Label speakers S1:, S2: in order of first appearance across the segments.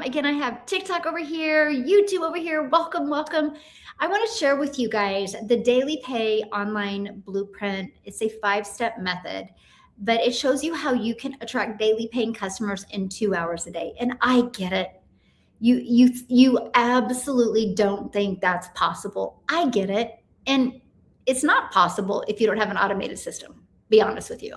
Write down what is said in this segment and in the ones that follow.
S1: Again, I have TikTok over here, YouTube over here. Welcome, welcome. I want to share with you guys the Daily Pay online blueprint. It's a 5-step method, but it shows you how you can attract daily paying customers in 2 hours a day. And I get it. You absolutely don't think that's possible. I get it. And it's not possible if you don't have an automated system, be honest with you.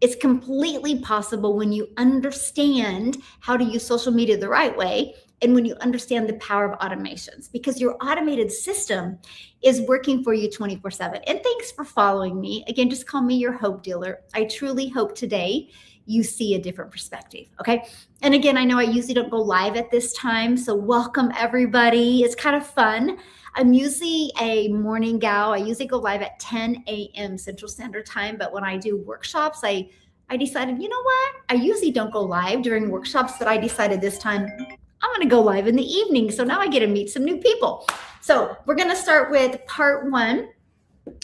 S1: It's completely possible when you understand how to use social media the right way and when you understand the power of automations, because your automated system is working for you 24/7. And thanks for following me. Again, just call me your hope dealer. I truly hope today you see a different perspective. Okay. And again, I know I usually don't go live at this time. So welcome everybody. It's kind of fun. I'm usually a morning gal. I usually go live at 10 a.m. Central Standard Time. But when I do workshops, I decided, you know what? I usually don't go live during workshops, but I decided this time I'm going to go live in the evening. So now I get to meet some new people. So we're going to start with part 1.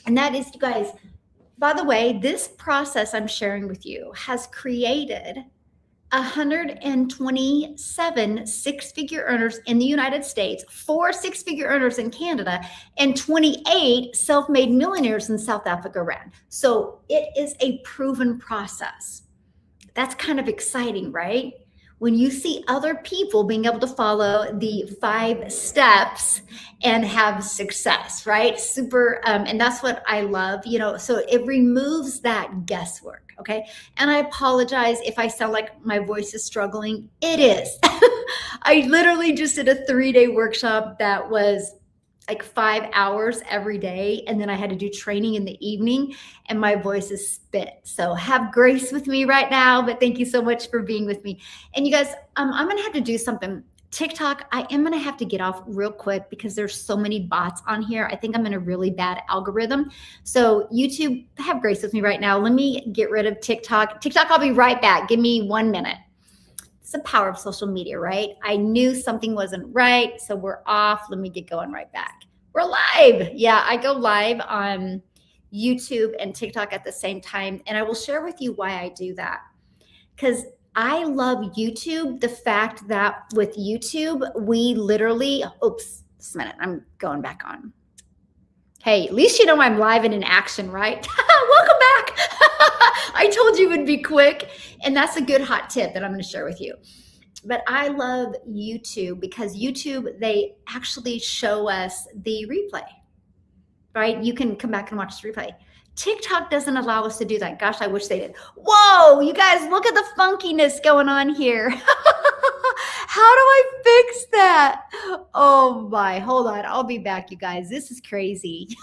S1: And that is, you guys, by the way, this process I'm sharing with you has created 127 six-figure earners in the United States, 4 six-figure earners in Canada, and 28 self-made millionaires in South Africa ran. So it is a proven process. That's kind of exciting, right? When you see other people being able to follow the 5 steps and have success, right? Super, and that's what I love, so it removes that guesswork, okay? And I apologize if I sound like my voice is struggling. It is. I literally just did a 3-day workshop that was like 5 hours every day. And then I had to do training in the evening and my voice is spit. So have grace with me right now, but thank you so much for being with me. And you guys, I'm going to have to do something. TikTok, I am going to have to get off real quick because there's so many bots on here. I think I'm in a really bad algorithm. So YouTube, have grace with me right now. Let me get rid of TikTok. TikTok, I'll be right back. Give me 1 minute. It's the power of social media, right? I knew something wasn't right, so we're off. Let me get going right back. We're live. Yeah, I go live on YouTube and TikTok at the same time, and I will share with you why I do that. Because I love YouTube, the fact that with YouTube, we literally, just a minute, I'm going back on. Hey, at least you know I'm live and in action, right? Welcome back. I told you it would be quick. And that's a good hot tip that I'm going to share with you. But I love YouTube because YouTube, they actually show us the replay, right? You can come back and watch the replay. TikTok doesn't allow us to do that. Gosh, I wish they did. Whoa, you guys, look at the funkiness going on here. How do I fix that? Oh my, hold on. I'll be back, you guys. This is crazy.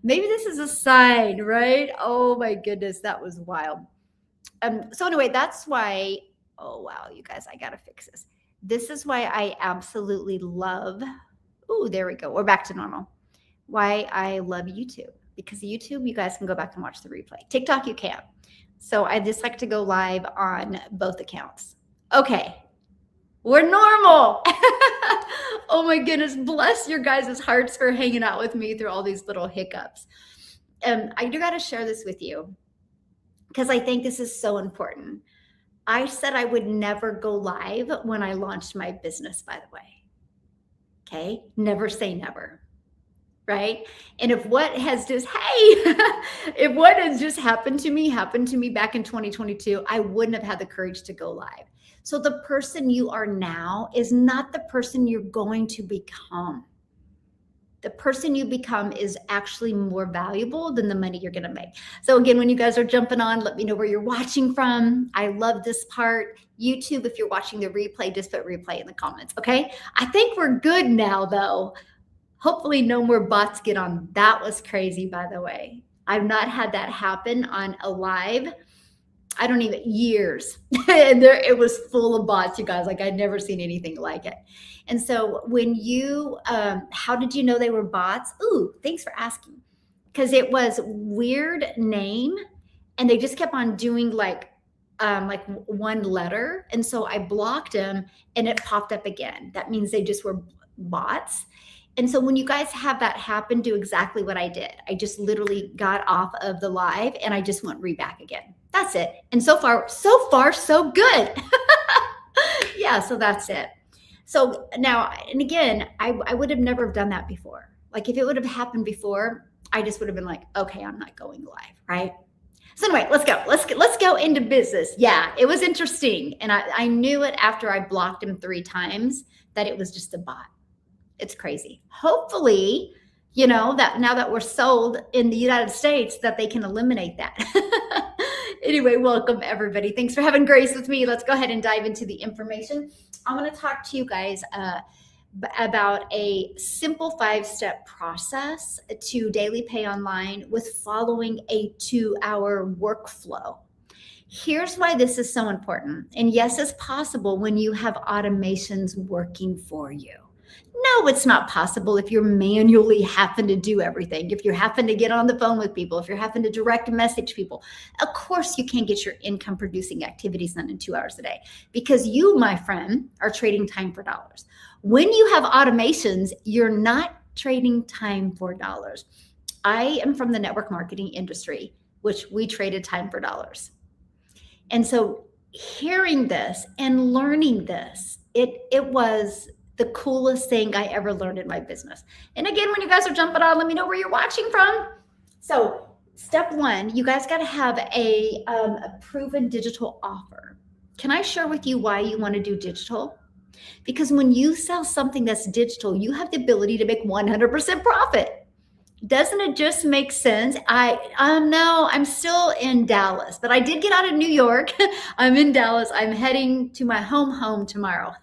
S1: Maybe this is a sign, right? Oh my goodness, that was wild. So anyway, that's why, oh wow, you guys, I got to fix this. This is why I absolutely love, there we go. We're back to normal. Why I love YouTube. Because YouTube, you guys can go back and watch the replay. TikTok, you can't. So I just like to go live on both accounts. Okay. We're normal. Oh my goodness. Bless your guys' hearts for hanging out with me through all these little hiccups. I do got to share this with you because I think this is so important. I said I would never go live when I launched my business, by the way. Okay. Never say never. Right. And if what has just happened to me back in 2022, I wouldn't have had the courage to go live. So the person you are now is not the person you're going to become. The person you become is actually more valuable than the money you're going to make. So again, when you guys are jumping on, let me know where you're watching from. I love this part. YouTube, if you're watching the replay, just put replay in the comments. Okay. I think we're good now though. Hopefully no more bots get on. That was crazy, by the way. I've not had that happen on a live. I don't even, years. And it was full of bots, you guys. Like I'd never seen anything like it. And so when you, how did you know they were bots? Ooh, thanks for asking. Because it was weird name and they just kept on doing like one letter. And so I blocked them and it popped up again. That means they just were bots. And so when you guys have that happen, do exactly what I did. I just literally got off of the live and I just went back again. That's it. And so far, so good. Yeah, so that's it. So now, and again, I would have never done that before. Like if it would have happened before, I just would have been like, okay, I'm not going live, right? So anyway, let's go. Let's go into business. Yeah, it was interesting. And I knew it after I blocked him 3 times that it was just a bot. It's crazy. Hopefully, that now that we're sold in the United States, that they can eliminate that. Anyway, welcome everybody. Thanks for having grace with me. Let's go ahead and dive into the information. I'm going to talk to you guys about a simple 5-step process to daily pay online with following a 2-hour workflow. Here's why this is so important. And yes, it's possible when you have automations working for you. No, it's not possible if you're manually having to do everything. If you're having to get on the phone with people, if you're having to direct message people, of course you can't get your income producing activities done in 2 hours a day because you, my friend, are trading time for dollars. When you have automations, you're not trading time for dollars. I am from the network marketing industry, which we traded time for dollars. And so hearing this and learning this, it was the coolest thing I ever learned in my business. And again, when you guys are jumping on, let me know where you're watching from. So step 1, you guys got to have a proven digital offer. Can I share with you why you want to do digital? Because when you sell something that's digital, you have the ability to make 100% profit. Doesn't it just make sense? No, I'm still in Dallas, but I did get out of New York. I'm in Dallas. I'm heading to my home tomorrow.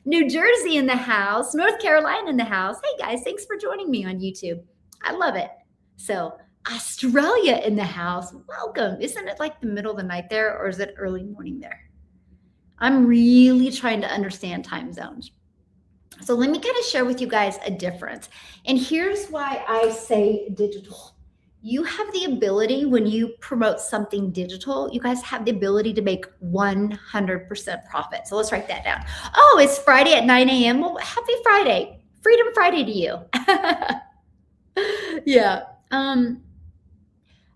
S1: New Jersey in the house, North Carolina in the house. Hey guys, thanks for joining me on YouTube. I love it. So Australia in the house. Welcome. Isn't it like the middle of the night there, or is it early morning there? I'm really trying to understand time zones. So let me kind of share with you guys a difference. And here's why I say digital. You have the ability, when you promote something digital, you guys have the ability to make 100% profit. So let's write that down. Oh, it's Friday at 9 a.m. Well, happy Friday. Freedom Friday to you. Yeah.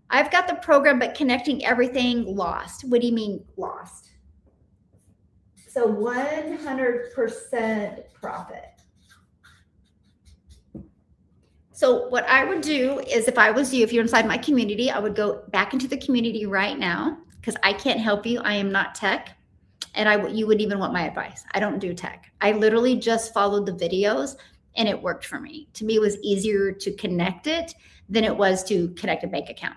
S1: I've got the program, but connecting everything lost. What do you mean lost? So 100% profit. So what I would do is, if I was you, if you're inside my community, I would go back into the community right now because I can't help you. I am not tech. And you wouldn't even want my advice. I don't do tech. I literally just followed the videos and it worked for me. To me, it was easier to connect it than it was to connect a bank account.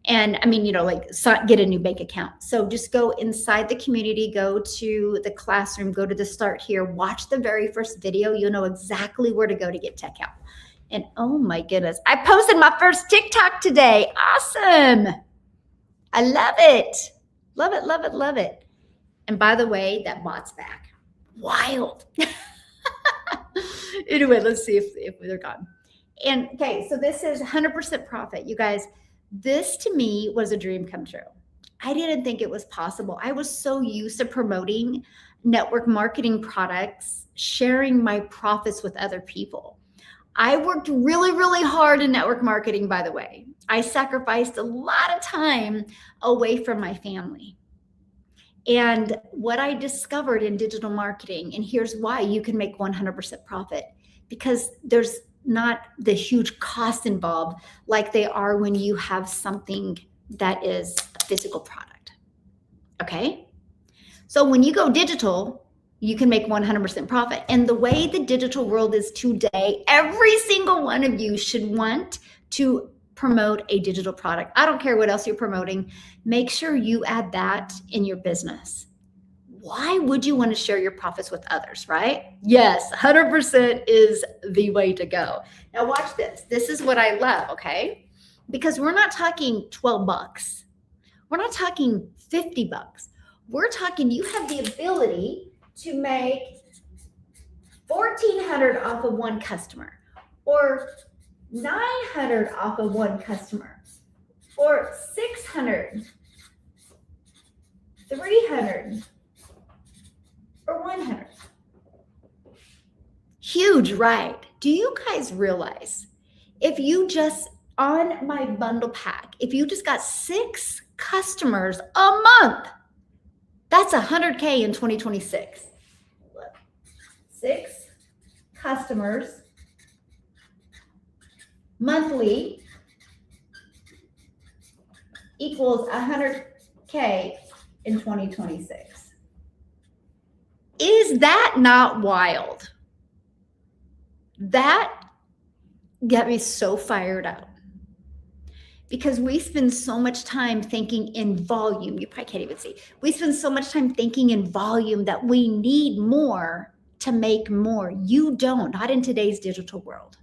S1: And I mean, get a new bank account. So just go inside the community, go to the classroom, go to the start here, watch the very first video. You'll know exactly where to go to get tech help. And oh my goodness, I posted my first TikTok today. Awesome. I love it. Love it, love it, love it. And by the way, that bot's back. Wild. Anyway, let's see if they're gone. And okay, so this is 100% profit. You guys, this to me was a dream come true. I didn't think it was possible. I was so used to promoting network marketing products, sharing my profits with other people. I worked really, really hard in network marketing, by the way. I sacrificed a lot of time away from my family. And what I discovered in digital marketing, and here's why you can make 100% profit, because there's not the huge cost involved like they are when you have something that is a physical product. Okay? So when you go digital, you can make 100% profit. And the way the digital world is today, every single one of you should want to promote a digital product. I don't care what else you're promoting. Make sure you add that in your business. Why would you want to share your profits with others, right? Yes, 100% is the way to go. Now watch this. This is what I love, okay? Because we're not talking 12 bucks. We're not talking 50 bucks. We're talking you have the ability to make $1,400 off of one customer, or $900 off of one customer, or $600, $300, or $100. Huge, right? Do you guys realize if you just, on my bundle pack, if you just got 6 customers a month, That's 100K in 2026. Look, 6 customers monthly equals 100K in 2026. Is that not wild? That got me so fired up. Because we spend so much time thinking in volume. You probably can't even see. We spend so much time thinking in volume that we need more to make more. You don't, not in today's digital world.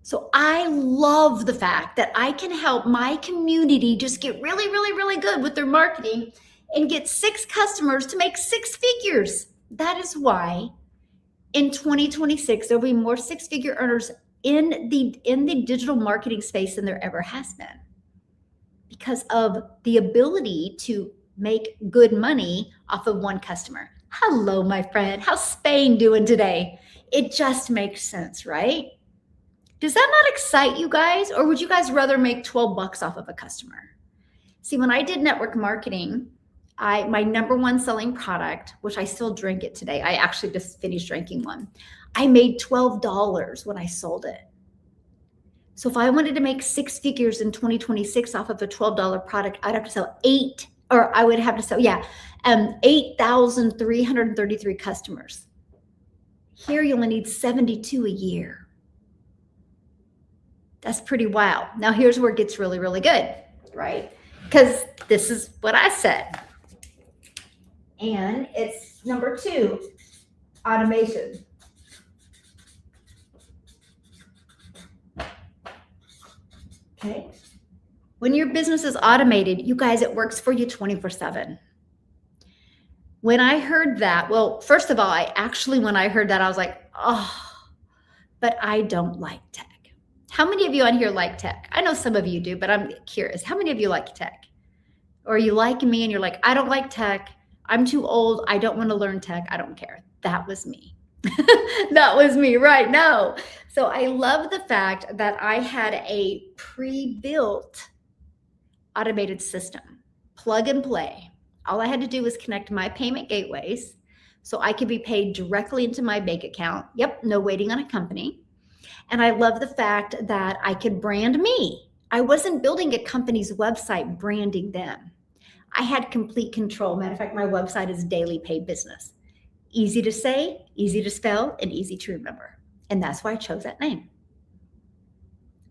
S1: So I love the fact that I can help my community just get really, really, really good with their marketing and get 6 customers to make 6 figures. That is why in 2026, there'll be more 6-figure earners in the digital marketing space than there ever has been, because of the ability to make good money off of one customer. Hello, my friend. How's Spain doing today? It just makes sense, right? Does that not excite you guys? Or would you guys rather make 12 bucks off of a customer? See, when I did network marketing, my number one selling product, which I still drink it today, I actually just finished drinking one. I made $12 when I sold it. So if I wanted to make 6 figures in 2026 off of a $12 product, I'd have to sell 8,333 customers. Here you only need 72 a year. That's pretty wild. Now here's where it gets really, really good, right? Because this is what I said. And it's number 2, automation. Okay. When your business is automated, you guys, it works for you 24/7. When I heard that, well, first of all, when I heard that, I was like, oh, but I don't like tech. How many of you on here like tech? I know some of you do, but I'm curious. How many of you like tech? Or you like me and you're like, I don't like tech. I'm too old. I don't want to learn tech. I don't care. That was me. That was me, right? No. So I love the fact that I had a pre-built automated system, plug and play. All I had to do was connect my payment gateways so I could be paid directly into my bank account. Yep, no waiting on a company. And I love the fact that I could brand me. I wasn't building a company's website, branding them. I had complete control. Matter of fact, my website is Daily Paid Business. Easy to say, easy to spell, and easy to remember. And that's why I chose that name.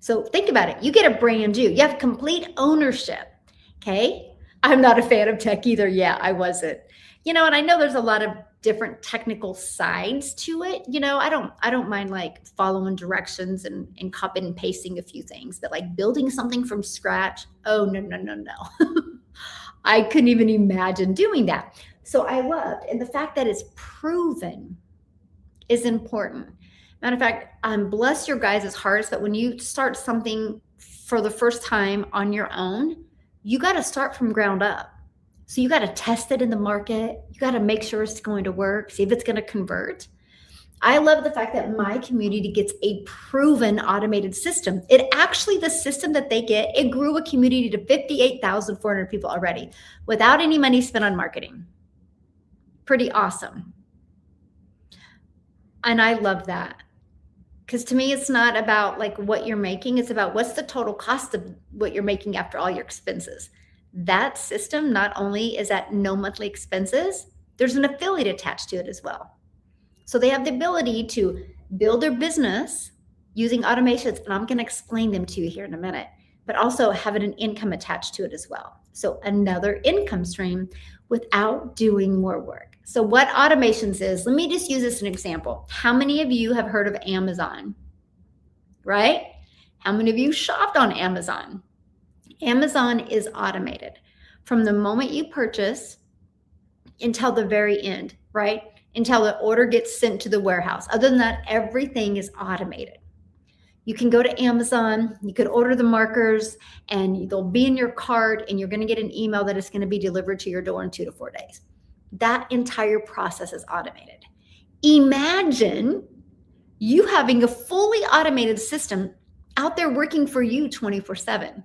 S1: So think about it. You get a brand you. You have complete ownership. Okay? I'm not a fan of tech either. Yeah, I wasn't. And I know there's a lot of different technical sides to it. I don't mind like following directions and copying and pasting a few things, but like building something from scratch, oh, no. I couldn't even imagine doing that. So I loved, and the fact that it's proven is important. Matter of fact, bless your guys' hearts that when you start something for the first time on your own, you got to start from ground up. So you got to test it in the market. You got to make sure it's going to work, see if it's going to convert. I love the fact that my community gets a proven automated system. The system that they get, it grew a community to 58,400 people already without any money spent on marketing. Pretty awesome. And I love that. Because to me, it's not about like what you're making. It's about what's the total cost of what you're making after all your expenses. That system not only is at no monthly expenses, there's an affiliate attached to it as well. So they have the ability to build their business using automations, and I'm going to explain them to you here in a minute, but also having an income attached to it as well. So another income stream without doing more work. So what automations is, let me just use this as an example. How many of you have heard of Amazon, right? How many of you shopped on Amazon? Amazon is automated from the moment you purchase until the very end, right? Until the order gets sent to the warehouse. Other than that, everything is automated. You can go to Amazon, you could order the markers, and they'll be in your cart, and you're going to get an email that it's going to be delivered to your door in 2 to 4 days. That entire process is automated. Imagine you having a fully automated system out there working for you 24/7.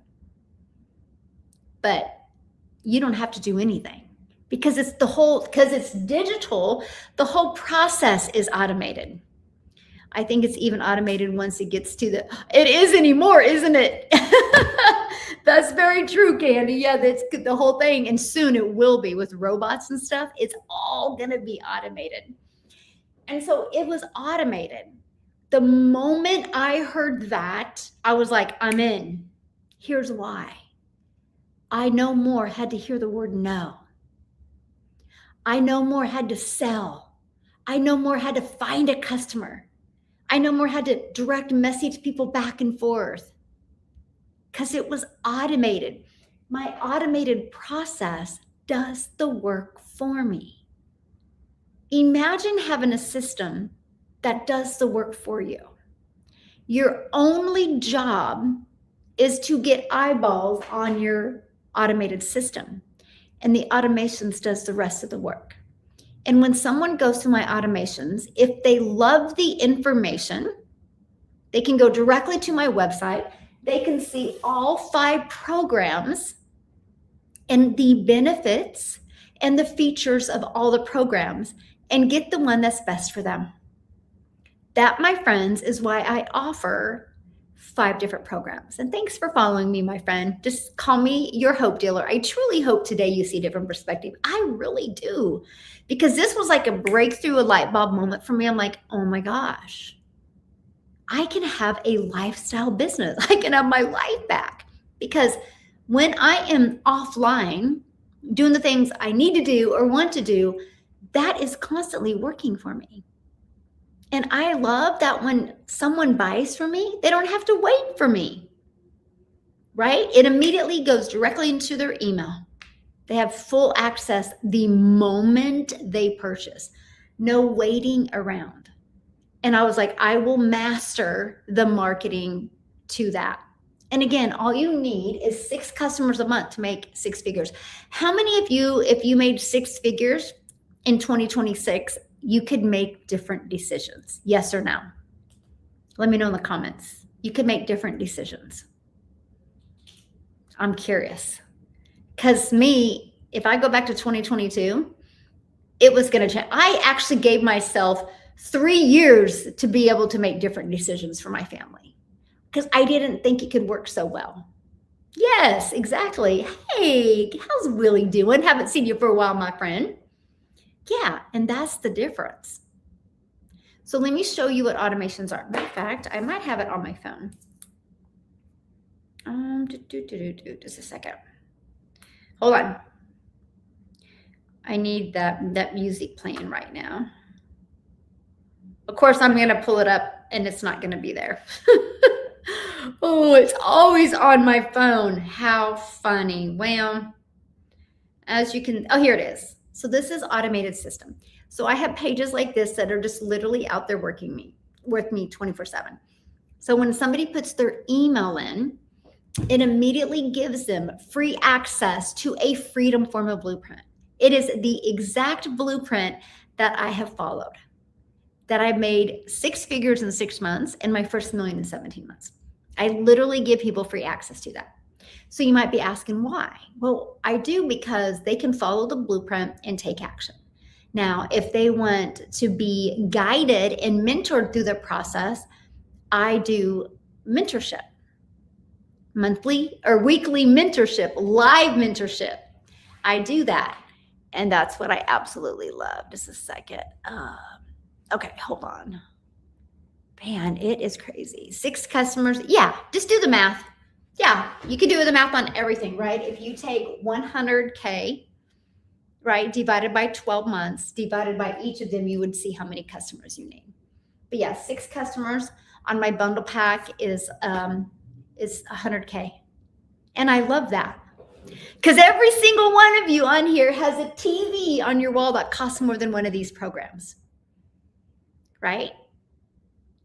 S1: But you don't have to do anything. because it's digital, the whole process is automated. I think it's even automated once it gets to it is anymore, isn't it? That's very true, Candy. Yeah, that's the whole thing. And soon it will be with robots and stuff. It's all going to be automated. And so it was automated. The moment I heard that, I was like, I'm in. Here's why. I no more had to hear the word no. I no more had to sell. I no more had to find a customer. I no more had to direct message people back and forth because it was automated. My automated process does the work for me. Imagine having a system that does the work for you. Your only job is to get eyeballs on your automated system, and the automations does the rest of the work. And when someone goes to my automations, if they love the information, they can go directly to my website. They can see all 5 programs and the benefits and the features of all the programs and get the one that's best for them. That, my friends, is why I offer 5 different programs. And thanks for following me, my friend. Just call me your hope dealer. I truly hope today you see a different perspective. I really do. Because this was like a breakthrough, a light bulb moment for me. I'm like, oh my gosh, I can have a lifestyle business. I can have my life back. Because when I am offline doing the things I need to do or want to do, that is constantly working for me. And I love that when someone buys from me, they don't have to wait for me, right? It immediately goes directly into their email. They have full access the moment they purchase. No waiting around. And I was like, I will master the marketing to that. And again, all you need is 6 customers a month to make 6 figures. How many of you, if you made 6 figures in 2026, you could make different decisions? Yes or no? Let me know in the comments. You could make different decisions. I'm curious. Because me, if I go back to 2022, it was going to change. I actually gave myself 3 years to be able to make different decisions for my family because I didn't think it could work so well. Yes, exactly. Hey, how's Willie doing? Haven't seen you for a while, my friend. Yeah, and that's the difference. So let me show you what automations are. In fact, I might have it on my phone. Just a second. Hold on. I need that music playing right now. Of course, I'm going to pull it up and it's not going to be there. Oh, it's always on my phone. How funny. Well, as you can, oh, here it is. So this is automated system. So I have pages like this that are just literally out there working with me 24/7. So when somebody puts their email in, it immediately gives them free access to a Freedom Formula blueprint. It is the exact blueprint that I have followed, that I made 6 figures in 6 months and my first million in 17 months. I literally give people free access to that. So you might be asking why? Well, I do because they can follow the blueprint and take action. Now, if they want to be guided and mentored through the process, I do mentorship, monthly or weekly mentorship, live mentorship. I do that. And that's what I absolutely love. Just a second. Okay, hold on. Man, it is crazy. 6 customers. Yeah, just do the math. Yeah, you can do the math on everything, right? If you take 100K, right, divided by 12 months, divided by each of them, you would see how many customers you need. But yeah, 6 customers on my bundle pack is 100K. And I love that. Because every single one of you on here has a TV on your wall that costs more than one of these programs, right?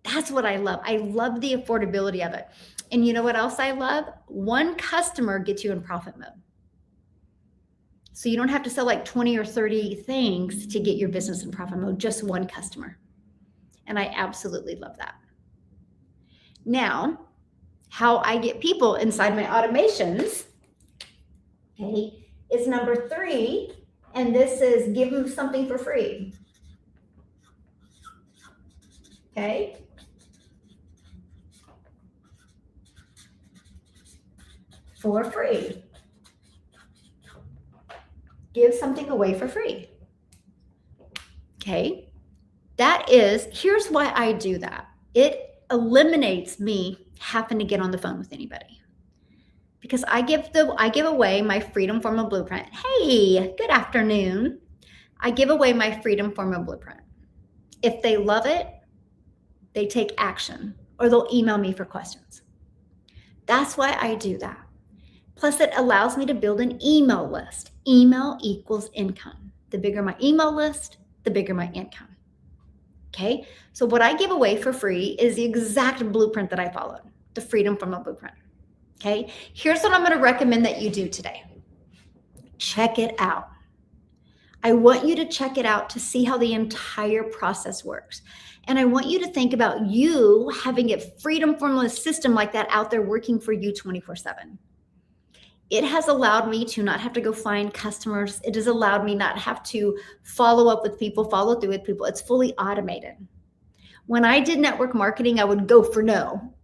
S1: That's what I love. I love the affordability of it. And you know what else I love? One customer gets you in profit mode. So you don't have to sell like 20 or 30 things to get your business in profit mode, just one customer. And I absolutely love that. Now, how I get people inside my automations, okay, is number 3. And this is give them something for free. Okay. For free. Give something away for free. Okay. Here's why I do that. It eliminates me having to get on the phone with anybody. Because I give away my Freedom Formula Blueprint. Hey, good afternoon. I give away my Freedom Formula Blueprint. If they love it, they take action or they'll email me for questions. That's why I do that. Plus, it allows me to build an email list. Email equals income. The bigger my email list, the bigger my income. Okay, so what I give away for free is the exact blueprint that I followed, the Freedom Formula Blueprint. Okay, here's what I'm going to recommend that you do today. Check it out. I want you to check it out to see how the entire process works. And I want you to think about you having a Freedom Formula system like that out there working for you 24/7. It has allowed me to not have to go find customers. It has allowed me not have to follow up with people, follow through with people. It's fully automated. When I did network marketing, I would go for no.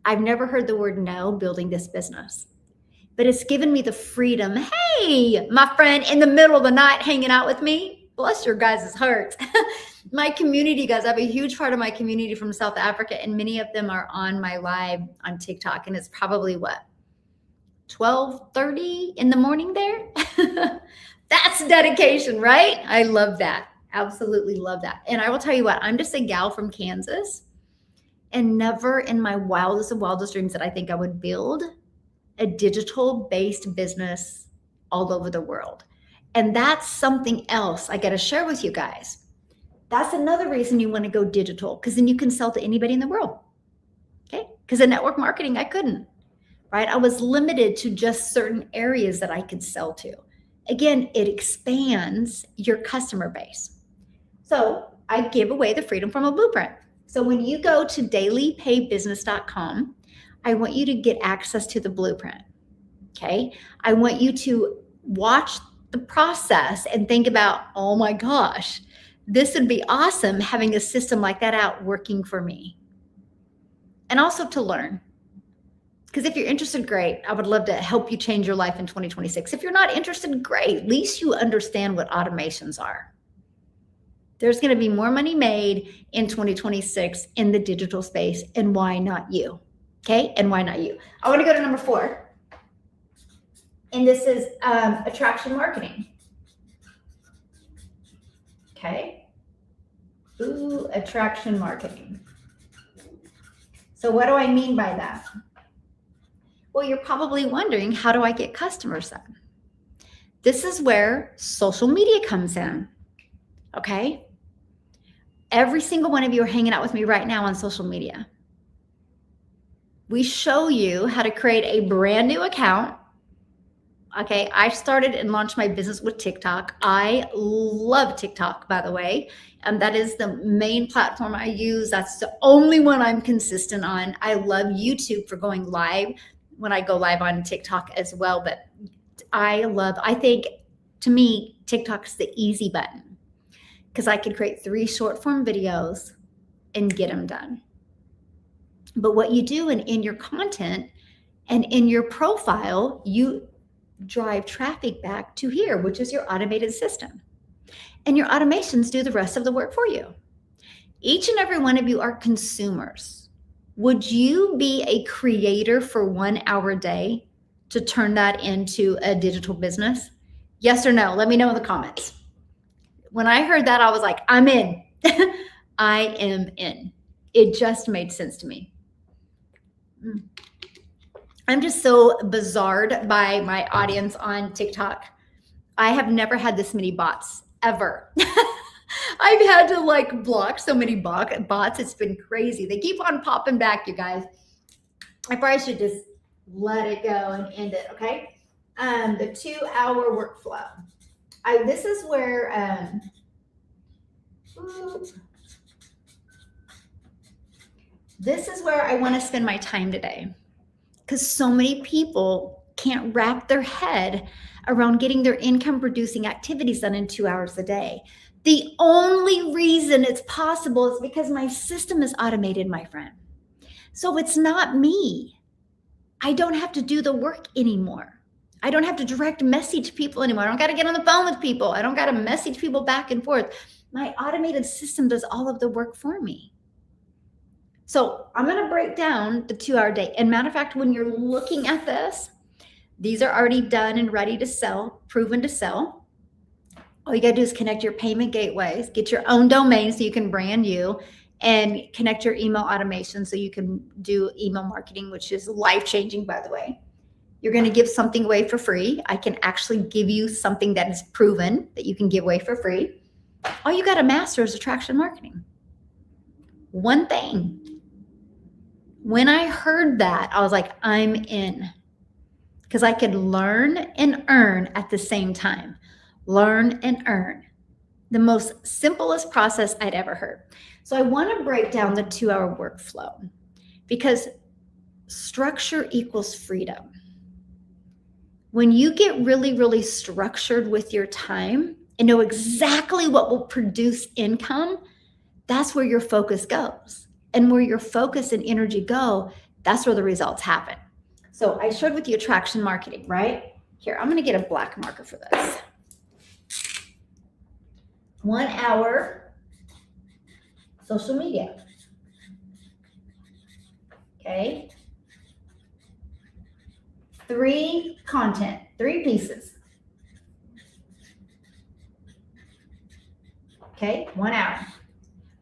S1: I've never heard the word no building this business, but it's given me the freedom. Hey, my friend in the middle of the night hanging out with me. Bless your guys' hearts. My community, guys, I have a huge part of my community from South Africa, and many of them are on my live on TikTok, and it's probably what? 12:30 in the morning there. That's dedication, right? I love that. Absolutely love that. And I will tell you what, I'm just a gal from Kansas, and never in my wildest of wildest dreams that I think I would build a digital-based business all over the world. And that's something else I got to share with you guys. That's another reason you want to go digital, because then you can sell to anybody in the world. Okay? Because in network marketing, I couldn't. Right? I was limited to just certain areas that I could sell to. Again, it expands your customer base. So I give away the Freedom Formula Blueprint. So when you go to dailypaybusiness.com, I want you to get access to the blueprint. Okay. I want you to watch the process and think about, oh my gosh, this would be awesome having a system like that out working for me. And also to learn. Because if you're interested, great. I would love to help you change your life in 2026. If you're not interested, great. At least you understand what automations are. There's going to be more money made in 2026 in the digital space. And why not you? Okay. And why not you? I want to go to number 4. And this is attraction marketing. Okay. Ooh, attraction marketing. So what do I mean by that? Well, you're probably wondering, how do I get customers then? This is where social media comes in, okay? Every single one of you are hanging out with me right now on social media. We show you how to create a brand new account, okay? I started and launched my business with TikTok. I love TikTok, by the way. That is the main platform I use. That's the only one I'm consistent on. I love YouTube for going live when I go live on TikTok as well. But I think to me, TikTok's the easy button because I can create 3 short form videos and get them done. But what you do in your content and in your profile, you drive traffic back to here, which is your automated system. And your automations do the rest of the work for you. Each and every one of you are consumers. Would you be a creator for 1 hour a day to turn that into a digital business? Yes or no? Let me know in the comments. When I heard that, I was like, I'm in. I am in. It just made sense to me. I'm just so bizarred by my audience on TikTok. I have never had this many bots ever. I've had to block so many bots. It's been crazy. They keep on popping back, you guys. I probably should just let it go and end it, okay? The 2-hour workflow. This is where I want to spend my time today, because so many people can't wrap their head around getting their income producing activities done in 2 hours a day. The only reason it's possible is because my system is automated, my friend. So it's not me. I don't have to do the work anymore. I don't have to direct message people anymore. I don't got to get on the phone with people. I don't got to message people back and forth. My automated system does all of the work for me. So I'm going to break down the 2-hour day. And matter of fact, when you're looking at this, these are already done and ready to sell, proven to sell. All you got to do is connect your payment gateways, get your own domain so you can brand you, and connect your email automation so you can do email marketing, which is life-changing, by the way. You're going to give something away for free. I can actually give you something that is proven that you can give away for free. All you got to master is attraction marketing. One thing. When I heard that, I was like, I'm in. Because I could learn and earn at the same time. Learn and earn. The most simplest process I'd ever heard. So I want to break down the 2-hour workflow because structure equals freedom. When you get really, really structured with your time and know exactly what will produce income, that's where your focus goes. And where your focus and energy go, that's where the results happen. So I shared with you attraction marketing, right? Here, I'm going to get a black marker for this. 1 hour social media. Okay. 3 content, 3 pieces. Okay, 1 hour.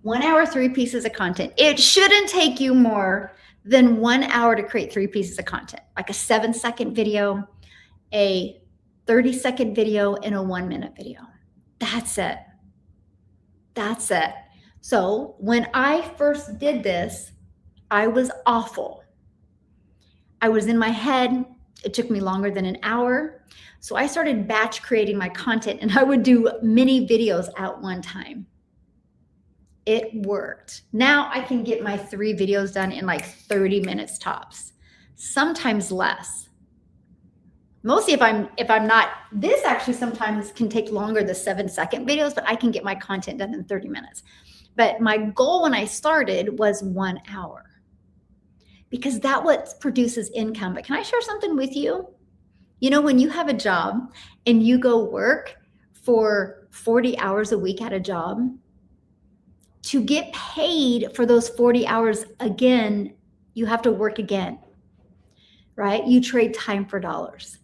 S1: 1 hour, 3 pieces of content. It shouldn't take you more than 1 hour to create 3 pieces of content, like a 7-second video, a 30-second video, and a 1-minute video. That's it. That's it. So when I first did this, I was awful. I was in my head. It took me longer than an hour. So I started batch creating my content, and I would do many videos at one time. It worked. Now I can get my 3 videos done in like 30 minutes tops, sometimes less. Mostly if I'm not, this actually sometimes can take longer, the 7-second videos, but I can get my content done in 30 minutes. But my goal when I started was 1 hour because that's what produces income. But can I share something with you? You know, when you have a job and you go work for 40 hours a week at a job, to get paid for those 40 hours again, you have to work again, right? You trade time for dollars.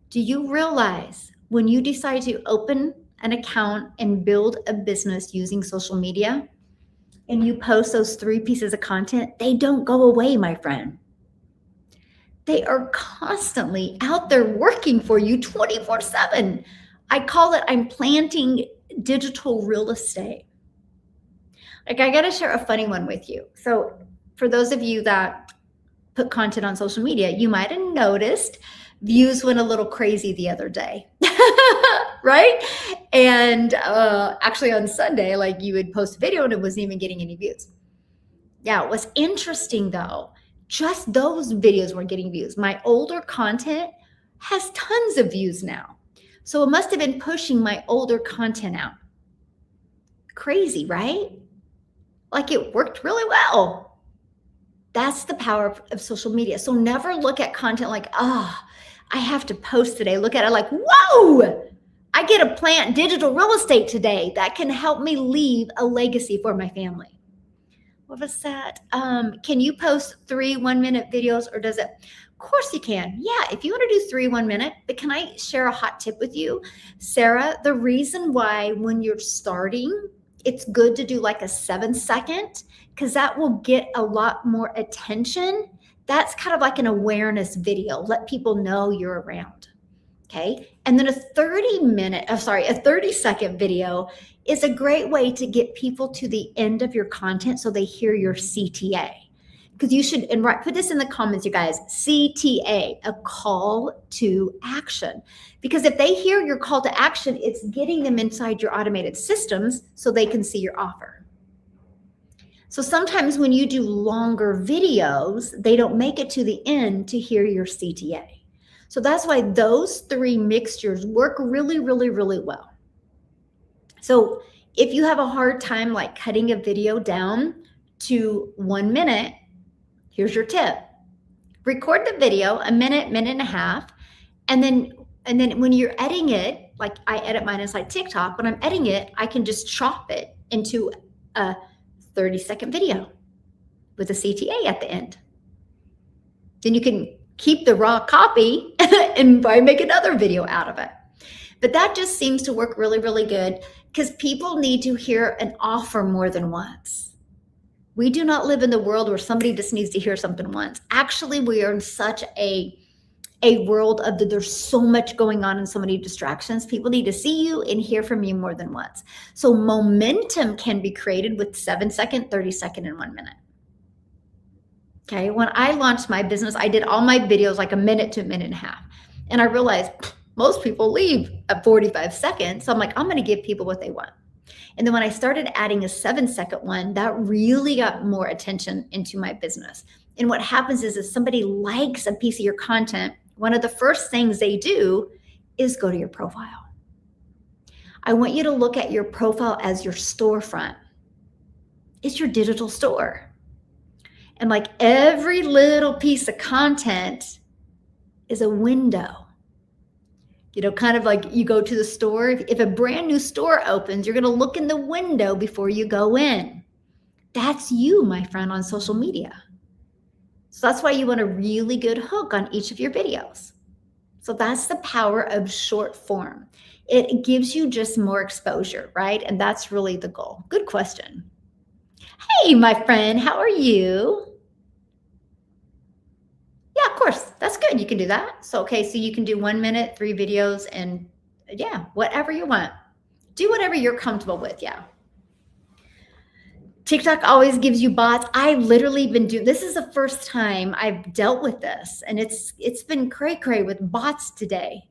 S1: Do you realize when you decide to open an account and build a business using social media and you post those 3 pieces of content, they don't go away, my friend. They are constantly out there working for you 24/7. I call it, I'm planting digital real estate. Like, I got to share a funny one with you. So for those of you that put content on social media, you might have noticed views went a little crazy the other day, right? And actually on Sunday, like you would post a video and it wasn't even getting any views. Yeah, what's interesting though, just those videos were getting views. My older content has tons of views now. So it must have been pushing my older content out. Crazy, right? Like it worked really well. That's the power of social media. So never look at content like, I have to post today. Look at it like, whoa, I get to plant digital real estate today that can help me leave a legacy for my family. What was that? Can you post 3 1-minute videos or does it? Of course you can. Yeah, if you want to do 3 1-minute, but can I share a hot tip with you? Sarah, the reason why when you're starting, it's good to do like a 7-second because that will get a lot more attention. That's kind of like an awareness video. Let people know you're around. Okay. And then a 30-second video is a great way to get people to the end of your content so they hear your CTA. Because you should, and put this in the comments, you guys, CTA, a call to action. Because if they hear your call to action, it's getting them inside your automated systems so they can see your offer. So sometimes when you do longer videos, they don't make it to the end to hear your CTA. So that's why those three mixtures work really, really, really well. So if you have a hard time like cutting a video down to 1 minute, here's your tip. Record the video a minute, minute and a half, and then when you're editing it, like I edit mine inside TikTok, when I'm editing it, I can just chop it into a 30-second video with a CTA at the end. Then you can keep the raw copy and probably make another video out of it. But that just seems to work really, really good because people need to hear an offer more than once. We do not live in the world where somebody just needs to hear something once. Actually, we are in such a world of that there's so much going on and so many distractions. People need to see you and hear from you more than once. So momentum can be created with 7-second, 30-second, and 1 minute. Okay, when I launched my business, I did all my videos like a minute to a minute and a half. And I realized most people leave at 45 seconds. So I'm like, I'm going to give people what they want. And then when I started adding a 7-second one, that really got more attention into my business. And what happens is if somebody likes a piece of your content, one of the first things they do is go to your profile. I want you to look at your profile as your storefront. It's your digital store. And like every little piece of content is a window. You know, kind of like you go to the store. If a brand new store opens, you're going to look in the window before you go in. That's you, my friend, on social media. So that's why you want a really good hook on each of your videos. So that's the power of short form. It gives you just more exposure, right? And that's really the goal. Good question. Hey, my friend, how are you? Yeah, of course. That's good. You can do that. So, okay, so you can do 1 minute, 3 videos, and yeah, whatever you want. Do whatever you're comfortable with. Yeah. TikTok always gives you bots. I literally been doing, this is the first time I've dealt with this, and it's been cray-cray with bots today.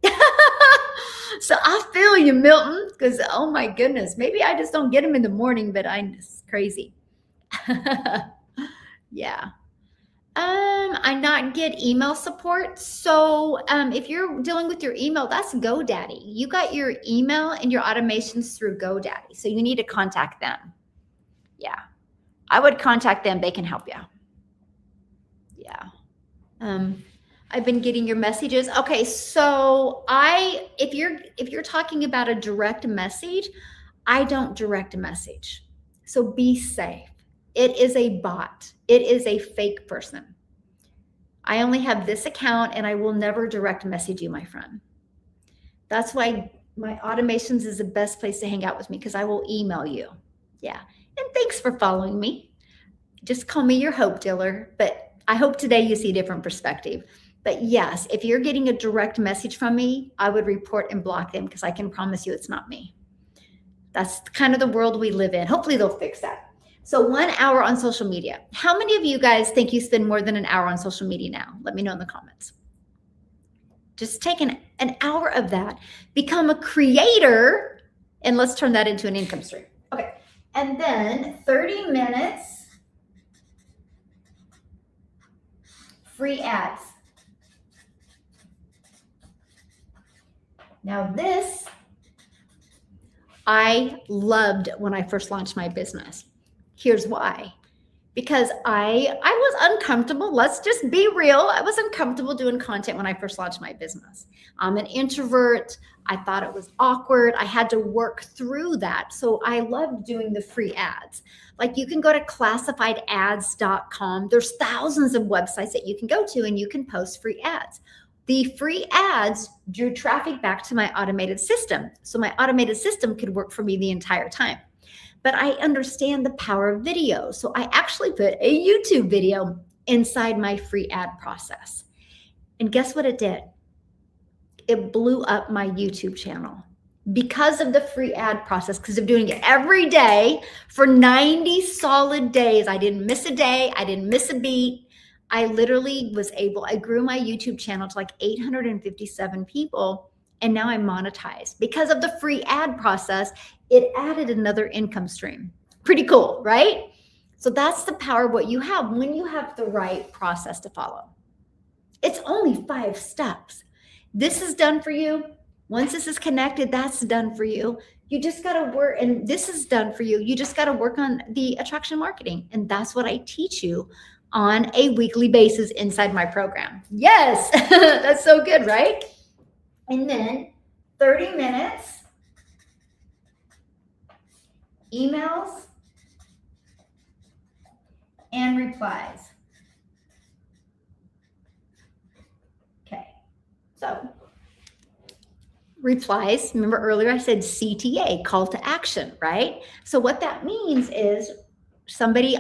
S1: So I feel you, Milton, because oh my goodness, maybe I just don't get them in the morning, but it's crazy. Yeah. I not get email support. So if you're dealing with your email, that's GoDaddy. You got your email and your automations through GoDaddy. So you need to contact them. Yeah, I would contact them. They can help you. Yeah. I've been getting your messages. Okay, so if you're talking about a direct message, I don't direct a message. So be safe. It is a bot. It is a fake person. I only have this account and I will never direct message you, my friend. That's why my automations is the best place to hang out with me because I will email you. Yeah. And thanks for following me. Just call me your hope dealer. But I hope today you see a different perspective. But yes, if you're getting a direct message from me, I would report and block them because I can promise you it's not me. That's kind of the world we live in. Hopefully they'll fix that. So 1 hour on social media. How many of you guys think you spend more than an hour on social media now? Let me know in the comments. Just take an hour of that. Become a creator, and let's turn that into an income stream. Okay. And then 30 minutes free ads. Now this, I loved when I first launched my business. Here's why. Because I was uncomfortable. Let's just be real. I was uncomfortable doing content when I first launched my business. I'm an introvert. I thought it was awkward. I had to work through that. So I loved doing the free ads. Like you can go to classifiedads.com. There's thousands of websites that you can go to and you can post free ads. The free ads drew traffic back to my automated system. So my automated system could work for me the entire time. But I understand the power of video. So I actually put a YouTube video inside my free ad process. And guess what it did? It blew up my YouTube channel because of the free ad process, because of doing it every day for 90 solid days. I didn't miss a day. I didn't miss a beat. I literally I grew my YouTube channel to like 857 people. And now I'm monetized because of the free ad process. It added another income stream. Pretty cool, right? So that's the power of what you have when you have the right process to follow. It's only 5 steps. This is done for you. Once this is connected, that's done for you. You just got to work, and this is done for you. You just got to work on the attraction marketing. And that's what I teach you on a weekly basis inside my program. Yes, that's so good, right? And then 30 minutes, emails, and replies. Okay, so replies, remember earlier I said CTA, call to action, right? So what that means is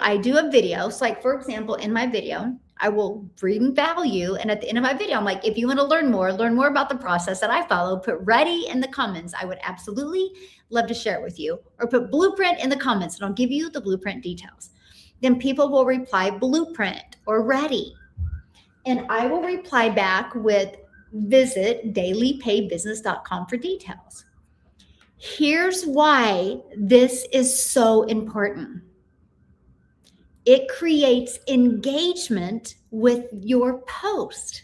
S1: I do a video. So like, for example, in my video, I will bring value. And at the end of my video, I'm like, if you want to learn more about the process that I follow, put ready in the comments. I would absolutely love to share it with you, or put blueprint in the comments and I'll give you the blueprint details. Then people will reply blueprint or ready. And I will reply back with visit dailypaybusiness.com for details. Here's why this is so important. It creates engagement with your post,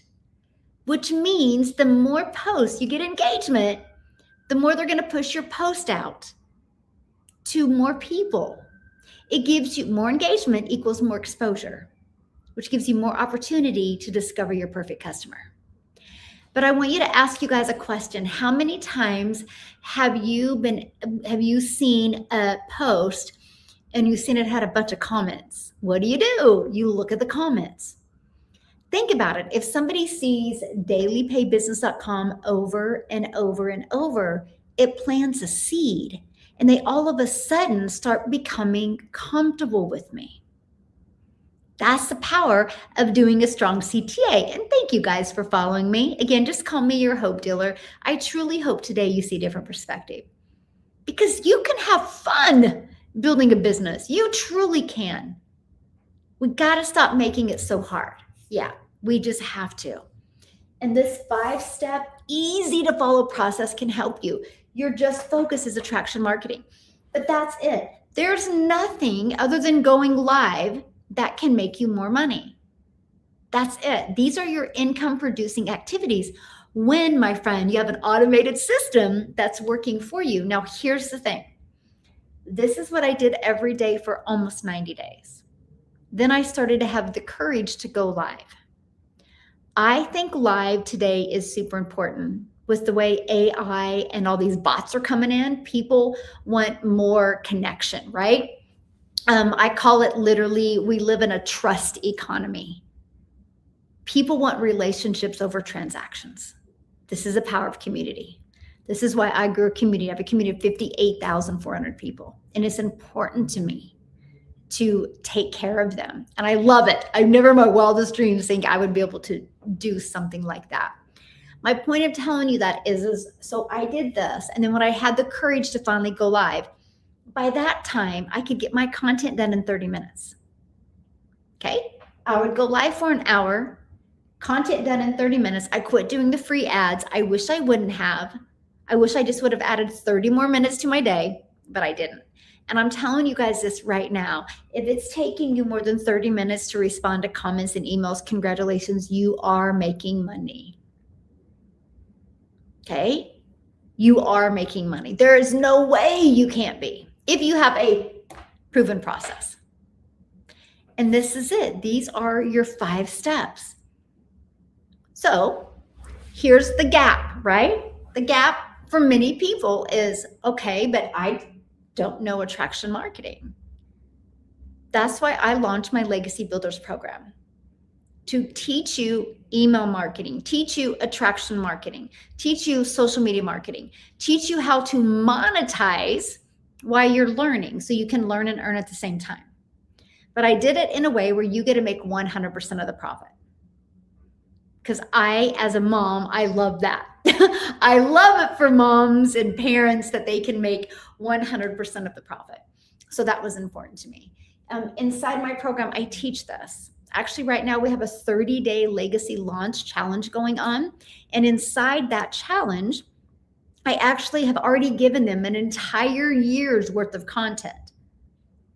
S1: which means the more posts you get engagement, the more they're going to push your post out to more people. It gives you more engagement equals more exposure, which gives you more opportunity to discover your perfect customer. But I want you to ask you guys a question. How many times have you seen a post and you've seen it had a bunch of comments? What do? You look at the comments. Think about it. If somebody sees dailypaybusiness.com over and over and over, it plants a seed and they all of a sudden start becoming comfortable with me. That's the power of doing a strong CTA. And thank you guys for following me. Again, just call me your hope dealer. I truly hope today you see a different perspective, because you can have fun building a business. You truly can. We got to stop making it so hard. Yeah, we just have to. And this 5-step, easy to follow process can help you. Your just focus is attraction marketing. But that's it. There's nothing other than going live that can make you more money. That's it. These are your income producing activities when, my friend, you have an automated system that's working for you. Now, here's the thing. This is what I did every day for almost 90 days. Then I started to have the courage to go live. I think live today is super important. With the way AI and all these bots are coming in, people want more connection, right? I call it literally, we live in a trust economy. People want relationships over transactions. This is the power of community. This is why I grew a community. I have a community of 58,400 people. And it's important to me to take care of them. And I love it. I've never in my wildest dreams think I would be able to do something like that. My point of telling you that is so I did this. And then when I had the courage to finally go live, by that time, I could get my content done in 30 minutes. Okay? I would go live for an hour, content done in 30 minutes. I quit doing the free ads. I wish I wouldn't have. I wish I just would have added 30 more minutes to my day, but I didn't. And I'm telling you guys this right now. If it's taking you more than 30 minutes to respond to comments and emails, congratulations, you are making money. Okay? You are making money. There is no way you can't be if you have a proven process. And this is it. These are your 5 steps. So here's the gap, right? The gap for many people is, okay, but I don't know attraction marketing. That's why I launched my Legacy Builders program, to teach you email marketing, teach you attraction marketing, teach you social media marketing, teach you how to monetize while you're learning so you can learn and earn at the same time. But I did it in a way where you get to make 100% of the profit. Because I, as a mom, I love that. I love it for moms and parents that they can make 100% of the profit. So that was important to me. Inside my program, I teach this. Actually, right now we have a 30-day legacy launch challenge going on. And inside that challenge, I actually have already given them an entire year's worth of content.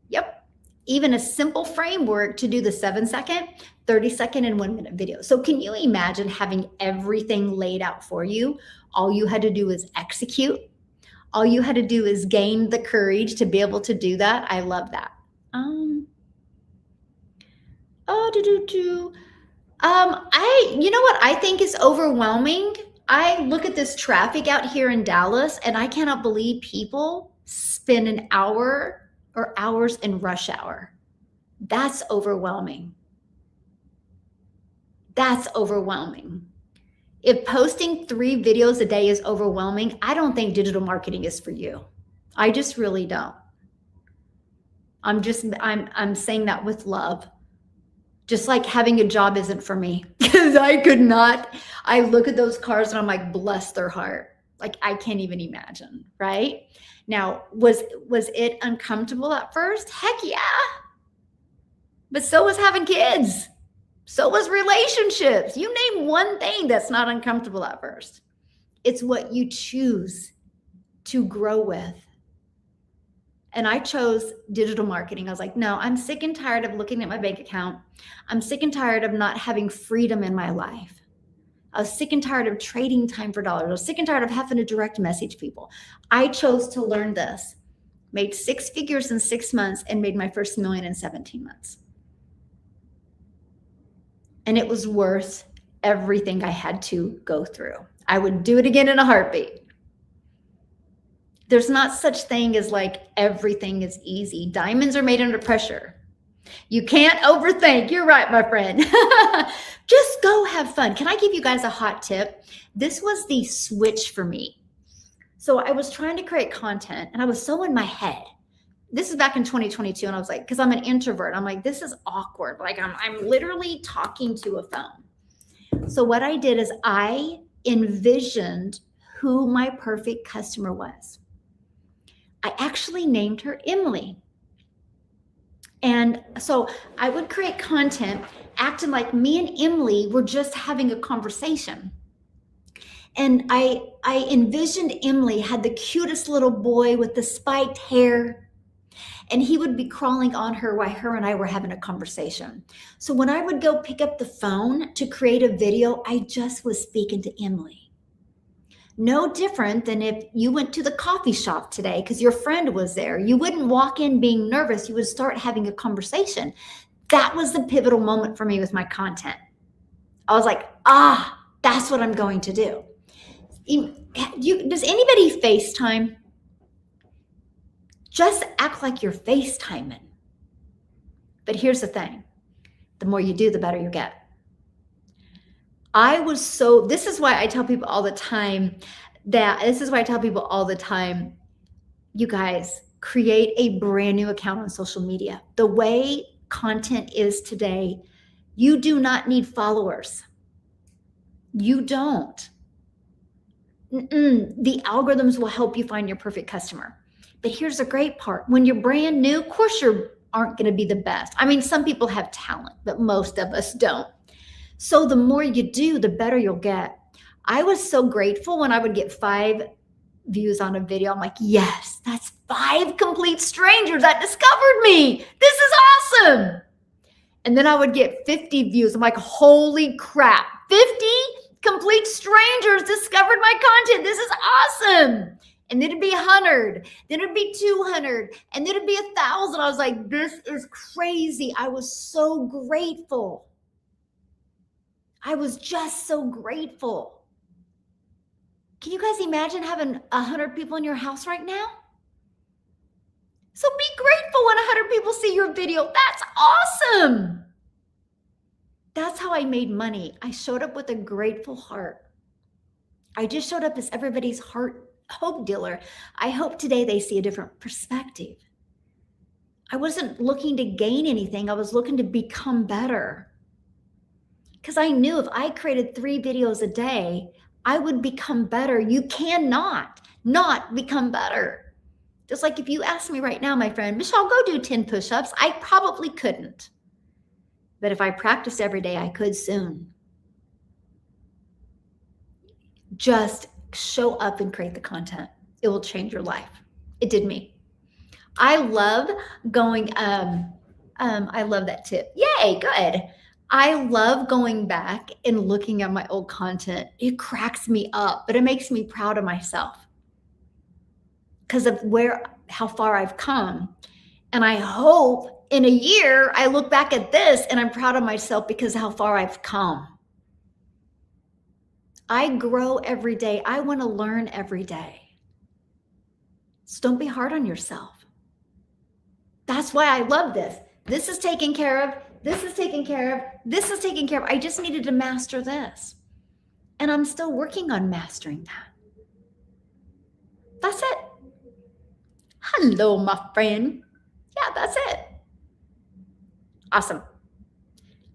S1: Yep. even a simple framework to do the 7-second, 30-second, and 1-minute video. So can you imagine having everything laid out for you? All you had to do is execute. All you had to do is gain the courage to be able to do that. I love that. You know what I think is overwhelming? I look at this traffic out here in Dallas, and I cannot believe people spend an hour or hours in rush hour. That's overwhelming. That's overwhelming. If posting 3 videos a day is overwhelming, I don't think digital marketing is for you. I just really don't. I'm saying that with love. Just like having a job isn't for me, because I could not. I look at those cars and I'm like, bless their heart. Like, I can't even imagine, right? Now, was it uncomfortable at first? Heck yeah. But so was having kids. So was relationships. You name one thing that's not uncomfortable at first. It's what you choose to grow with. And I chose digital marketing. I was like, no, I'm sick and tired of looking at my bank account. I'm sick and tired of not having freedom in my life. I was sick and tired of trading time for dollars. I was sick and tired of having to direct message people. I chose to learn this, made 6 figures in 6 months, and made my first million in 17 months. And it was worth everything I had to go through. I would do it again in a heartbeat. There's not such thing as like everything is easy. Diamonds are made under pressure. You can't overthink. You're right, my friend. Just go have fun. Can I give you guys a hot tip? This was the switch for me. So I was trying to create content and I was so in my head. This is back in 2022. And I was like, because I'm an introvert, I'm like, this is awkward. Like I'm literally talking to a phone. So what I did is I envisioned who my perfect customer was. I actually named her Emily. And so I would create content acting like me and Emily were just having a conversation. And I envisioned Emily had the cutest little boy with the spiked hair, and he would be crawling on her while her and I were having a conversation. So when I would go pick up the phone to create a video, I just was speaking to Emily. No different than if you went to the coffee shop today because your friend was there. You wouldn't walk in being nervous. You would start having a conversation. That was the pivotal moment for me with my content. I was like, that's what I'm going to do. Does anybody FaceTime? Just act like you're FaceTiming. But here's the thing. The more you do, the better you get. This is why I tell people all the time, you guys, create a brand new account on social media. The way content is today, you do not need followers. You don't. The algorithms will help you find your perfect customer. But here's the great part. When you're brand new, of course you aren't going to be the best. I mean, some people have talent, but most of us don't. So the more you do, the better you'll get. I was so grateful when I would get 5 views on a video. I'm like, yes, that's 5 complete strangers that discovered me. This is awesome. And then I would get 50 views. I'm like, holy crap, 50 complete strangers discovered my content. This is awesome. And then it'd be 100, then it'd be 200, and then it'd be 1,000. I was like, this is crazy. I was so grateful. I was just so grateful. Can you guys imagine having 100 people in your house right now? So be grateful when 100 people see your video. That's awesome. That's how I made money. I showed up with a grateful heart. I just showed up as everybody's hope dealer. I hope today they see a different perspective. I wasn't looking to gain anything. I was looking to become better. Because I knew if I created 3 videos a day, I would become better. You cannot not become better. Just like if you ask me right now, my friend, Michele, go do 10 push-ups. I probably couldn't. But if I practiced every day, I could soon. Just show up and create the content. It will change your life. It did me. I love going, I love that tip. Yay, good. I love going back and looking at my old content. It cracks me up, but it makes me proud of myself because of how far I've come. And I hope in a year I look back at this and I'm proud of myself because of how far I've come. I grow every day. I want to learn every day. So don't be hard on yourself. That's why I love this. This is taken care of. This is taken care of. This is taken care of. I just needed to master this. And I'm still working on mastering that. That's it. Hello, my friend. Yeah, that's it. Awesome.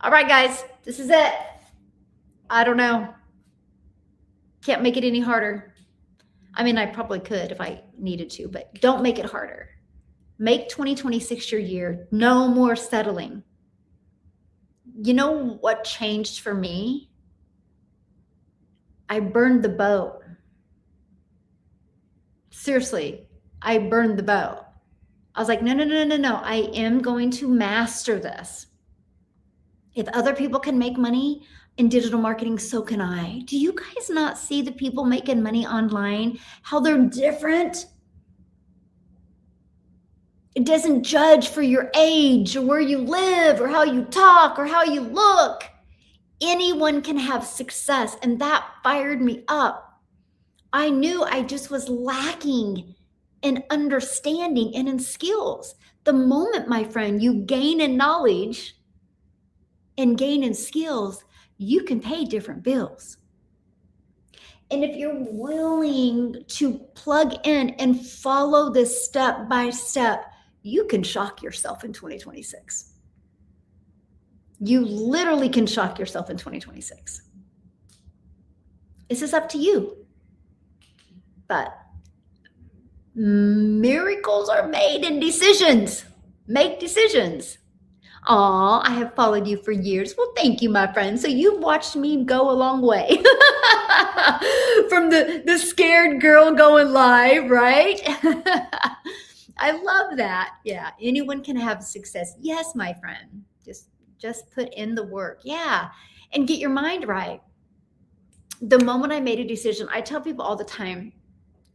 S1: All right, guys, this is it. I don't know. Can't make it any harder. I mean, I probably could if I needed to, but don't make it harder. Make 2026 your year. No more settling. You know what changed for me? I burned the boat. Seriously, I burned the boat. I was like, no. I am going to master this. If other people can make money in digital marketing, so can I. Do you guys not see the people making money online, how they're different? It doesn't judge for your age or where you live or how you talk or how you look. Anyone can have success, and that fired me up. I knew I just was lacking in understanding and in skills. The moment, my friend, you gain in knowledge and gain in skills, you can pay different bills. And if you're willing to plug in and follow this step by step, you can shock yourself in 2026. You literally can shock yourself in 2026. This is up to you. But miracles are made in decisions. Make decisions. Aw, I have followed you for years. Well, thank you, my friend. So you've watched me go a long way. From the scared girl going live, right? I love that. Yeah, anyone can have success. Yes, my friend. Just put in the work. Yeah, and get your mind right. The moment I made a decision, I tell people all the time,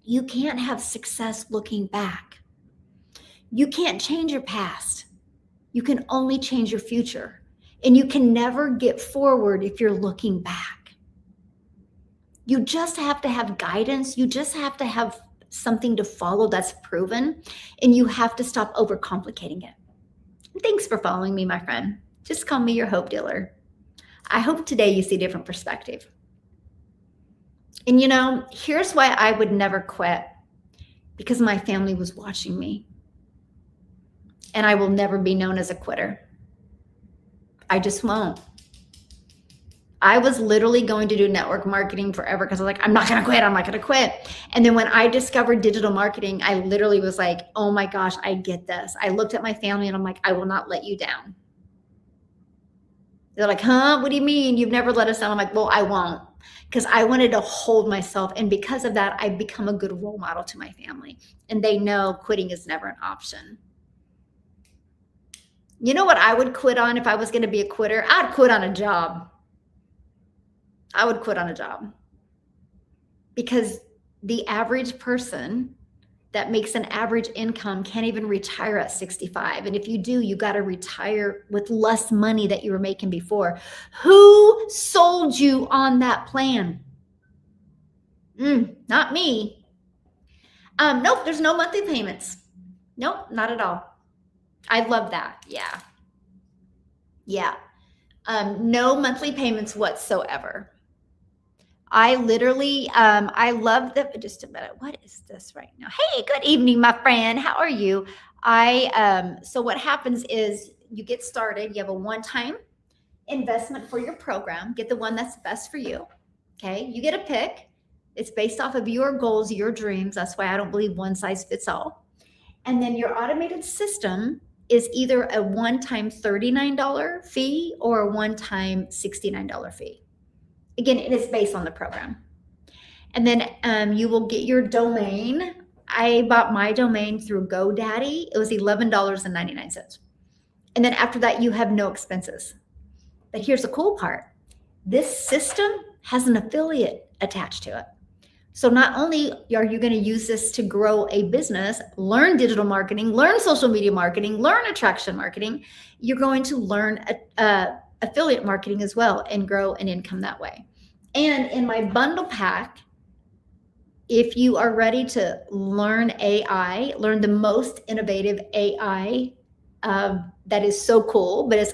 S1: you can't have success looking back. You can't change your past. You can only change your future. And you can never get forward if you're looking back. You just have to have guidance. You just have to have something to follow that's proven. And you have to stop overcomplicating it. And thanks for following me, my friend. Just call me your hope dealer. I hope today you see a different perspective. And here's why I would never quit. Because my family was watching me. And I will never be known as a quitter. I just won't. I was literally going to do network marketing forever because I was like, I'm not going to quit. I'm not going to quit. And then when I discovered digital marketing, I literally was like, oh my gosh, I get this. I looked at my family and I'm like, I will not let you down. They're like, huh? What do you mean? You've never let us down. I'm like, well, I won't. Because I wanted to hold myself. And because of that, I've become a good role model to my family. And they know quitting is never an option. You know what I would quit on if I was going to be a quitter? I'd quit on a job. I would quit on a job. Because the average person that makes an average income can't even retire at 65. And if you do, you got to retire with less money that you were making before. Who sold you on that plan? Not me. Nope, there's no monthly payments. Nope, not at all. I love that. Yeah. No monthly payments whatsoever. I literally, I love that. Just a minute. What is this right now? Hey, good evening, my friend. How are you? So what happens is you get started. You have a one-time investment for your program. Get the one that's best for you. Okay. You get a pick. It's based off of your goals, your dreams. That's why I don't believe one size fits all. And then your automated system is either a one-time $39 fee or a one-time $69 fee. Again, it is based on the program. And then you will get your domain. I bought my domain through GoDaddy. It was $11.99. And then after that, you have no expenses. But here's the cool part. This system has an affiliate attached to it. So not only are you going to use this to grow a business, learn digital marketing, learn social media marketing, learn attraction marketing, you're going to learn affiliate marketing as well and grow an income that way. And in my bundle pack, if you are ready to learn AI, learn the most innovative AI that is so cool, but it's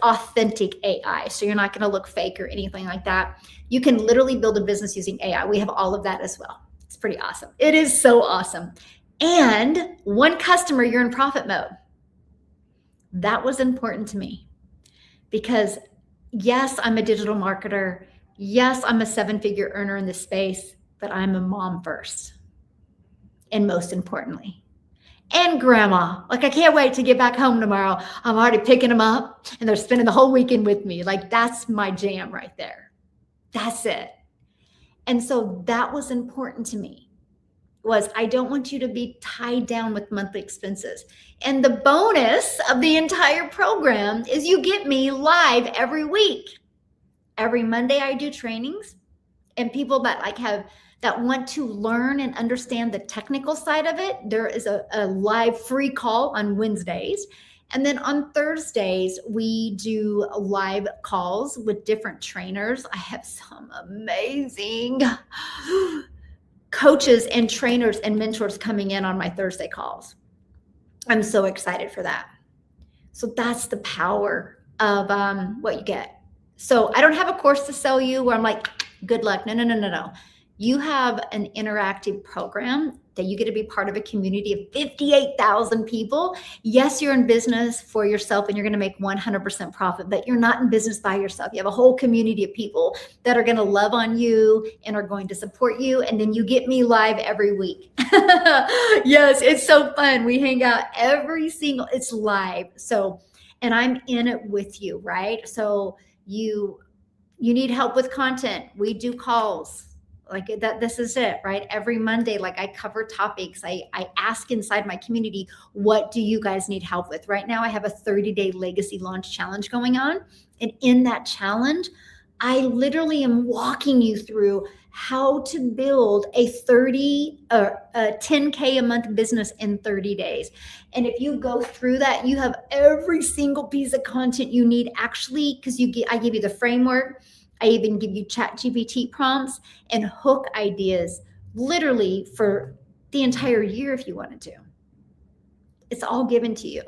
S1: authentic AI. So you're not going to look fake or anything like that. You can literally build a business using AI. We have all of that as well. It's pretty awesome. It is so awesome. And one customer, you're in profit mode. That was important to me because yes, I'm a digital marketer. Yes, I'm a 7-figure earner in this space, but I'm a mom first. And most importantly, and grandma. Like, I can't wait to get back home tomorrow. I'm already picking them up and they're spending the whole weekend with me. Like, that's my jam right there. That's it. And so that was important to me, was I don't want you to be tied down with monthly expenses. And the bonus of the entire program is you get me live every week. Every Monday I do trainings, and people that want to learn and understand the technical side of it, there is a live free call on Wednesdays. And then on Thursdays, we do live calls with different trainers. I have some amazing coaches and trainers and mentors coming in on my Thursday calls. I'm so excited for that. So that's the power of what you get. So I don't have a course to sell you where I'm like, good luck. No. You have an interactive program that you get to be part of a community of 58,000 people. Yes, you're in business for yourself and you're going to make 100% profit, but you're not in business by yourself. You have a whole community of people that are going to love on you and are going to support you. And then you get me live every week. Yes, it's so fun. We hang out it's live. So, and I'm in it with you, right? So you need help with content. We do calls. Like that, this is it, right? Every Monday, like I cover topics. I ask inside my community, what do you guys need help with? Right now, I have a 30-day legacy launch challenge going on. And in that challenge, I literally am walking you through how to build a 10K a month business in 30 days. And if you go through that, you have every single piece of content you need, actually, because I give you the framework. I even give you ChatGPT prompts and hook ideas literally for the entire year if you wanted to. It's all given to you.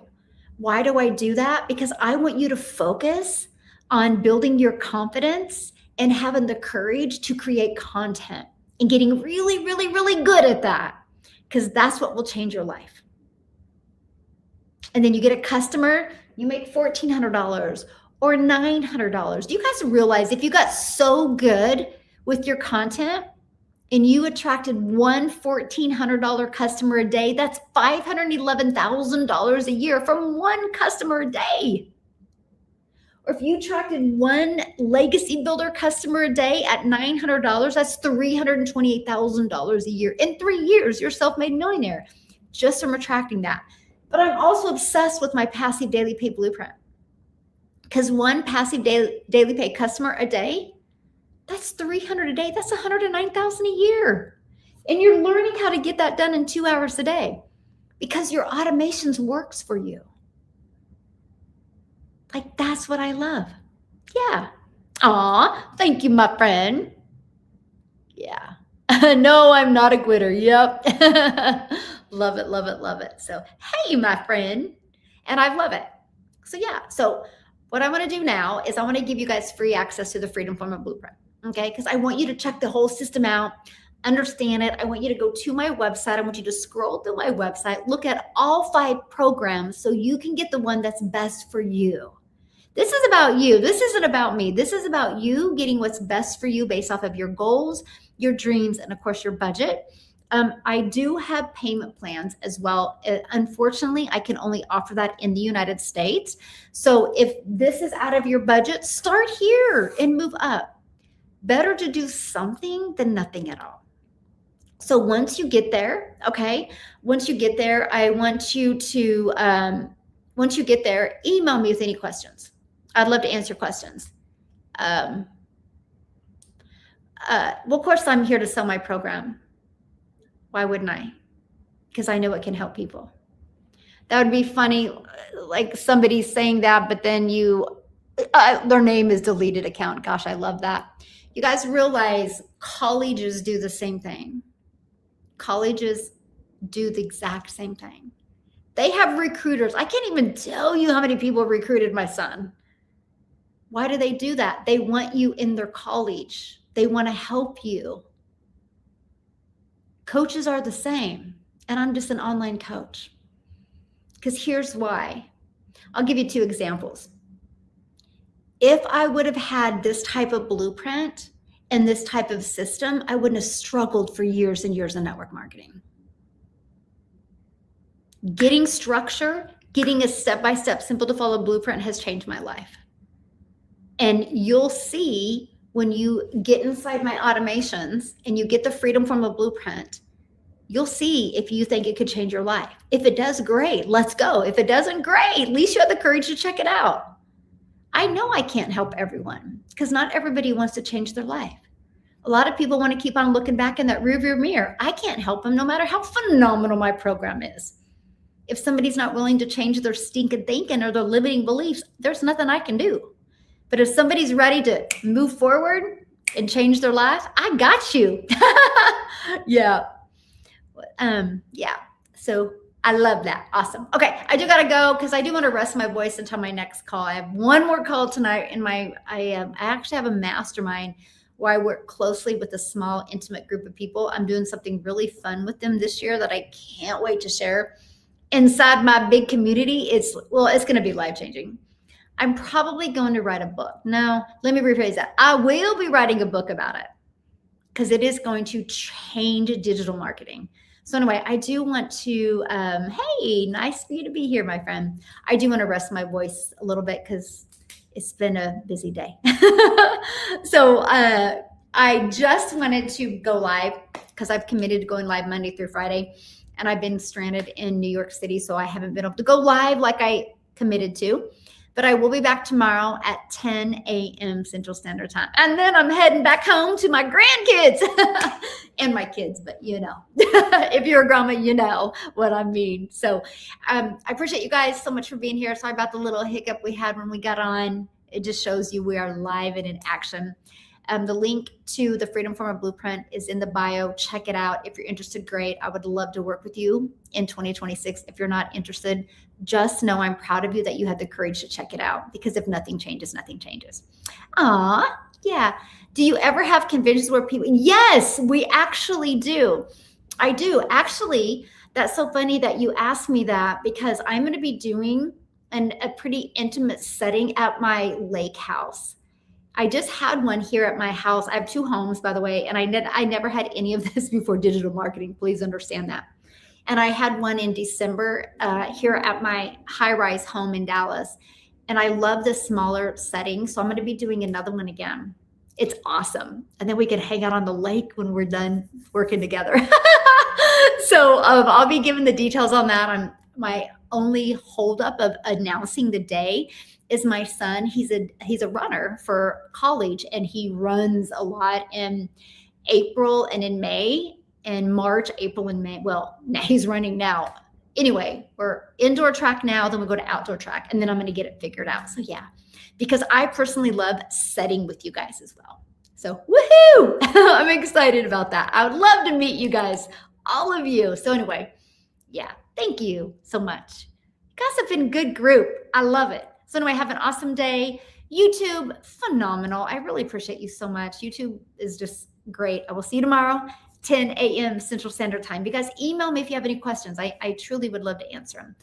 S1: Why do I do that? Because I want you to focus on building your confidence and having the courage to create content and getting really, really, really good at that, because that's what will change your life. And then you get a customer, you make $1,400 or $900. Do you guys realize if you got so good with your content and you attracted one $1,400 customer a day, that's $511,000 a year from one customer a day. Or if you attracted one legacy builder customer a day at $900, that's $328,000 a year. In 3 years, you're a self-made millionaire just from attracting that. But I'm also obsessed with my passive daily pay blueprint. Because one passive daily pay customer a day, that's $300 a day. That's $109,000 a year. And you're learning how to get that done in 2 hours a day because your automations works for you. Like, that's what I love. Yeah. Aw, thank you, my friend. Yeah. No, I'm not a quitter. Yep. Love it, love it, love it. So, hey, my friend. And I love it. So, yeah. So, what I want to do now is I want to give you guys free access to the Freedom Formula Blueprint, okay? Because I want you to check the whole system out, understand it. I want you to go to my website. I want you to scroll through my website, look at all 5 programs so you can get the one that's best for you. This is about you. This isn't about me. This is about you getting what's best for you based off of your goals, your dreams, and of course, your budget. I do have payment plans as well. Unfortunately, I can only offer that in the United States. So if this is out of your budget, start here and move up. Better to do something than nothing at all. So once you get there, okay, I want you to once you get there, email me with any questions. I'd love to answer questions. Well, of course, I'm here to sell my program. Why wouldn't I? Because I know it can help people. That would be funny, like somebody saying that, but then their name is deleted account. Gosh, I love that. You guys realize colleges do the same thing. Colleges do the exact same thing. They have recruiters. I can't even tell you how many people recruited my son. Why do they do that? They want you in their college. They want to help you. Coaches are the same, and I'm just an online coach. Because here's why. I'll give you 2 examples. If I would have had this type of blueprint and this type of system, I wouldn't have struggled for years and years in network marketing. Getting structure, getting a step-by-step, simple to follow blueprint has changed my life. And you'll see when you get inside my automations and you get the freedom from a blueprint, you'll see if you think it could change your life. If it does, great, let's go. If it doesn't, great, at least you have the courage to check it out. I know I can't help everyone because not everybody wants to change their life. A lot of people want to keep on looking back in that rearview mirror. I can't help them no matter how phenomenal my program is. If somebody's not willing to change their stinking thinking or their limiting beliefs, there's nothing I can do. But if somebody's ready to move forward and change their life, I got you. Yeah. So I love that. Awesome. Okay. I do got to go because I do want to rest my voice until my next call. I have one more call tonight I actually have a mastermind where I work closely with a small, intimate group of people. I'm doing something really fun with them this year that I can't wait to share inside my big community. It's going to be life-changing. I'm probably going to write a book. No, let me rephrase that. I will be writing a book about it because it is going to change digital marketing. So anyway, I do want to, hey, nice for you to be here, my friend. I do want to rest my voice a little bit because it's been a busy day. So I just wanted to go live because I've committed to going live Monday through Friday, and I've been stranded in New York City, so I haven't been able to go live like I committed to. But I will be back tomorrow at 10 a.m. Central Standard Time. And then I'm heading back home to my grandkids and my kids, but you know, if you're a grandma, you know what I mean. So I appreciate you guys so much for being here. Sorry about the little hiccup we had when we got on. It just shows you we are live and in action. The link to the Freedom Former Blueprint is in the bio. Check it out. If you're interested, great. I would love to work with you in 2026. If you're not interested, just know I'm proud of you that you had the courage to check it out, because if nothing changes, nothing changes. Yeah. Do you ever have conventions where people, yes, we actually do. I do. Actually, that's so funny that you asked me that, because I'm going to be doing a pretty intimate setting at my lake house. I just had one here at my house. I have 2 homes, by the way, and I never had any of this before digital marketing. Please understand that. And I had one in December here at my high-rise home in Dallas. And I love the smaller setting, so I'm going to be doing another one again. It's awesome. And then we can hang out on the lake when we're done working together. So I'll be giving the details on that. My only holdup of announcing the day is my son. He's a runner for college, and he runs a lot in April and in May and March, April and May. Well, now he's running now. Anyway, we're indoor track now, then we go to outdoor track, and then I'm going to get it figured out. So yeah, because I personally love setting with you guys as well. So woohoo! I'm excited about that. I would love to meet you guys, all of you. So anyway, yeah, thank you so much. You guys have been a good group. I love it. So anyway, have an awesome day. YouTube, phenomenal. I really appreciate you so much. YouTube is just great. I will see you tomorrow, 10 a.m. Central Standard Time. You guys email me if you have any questions. I truly would love to answer them.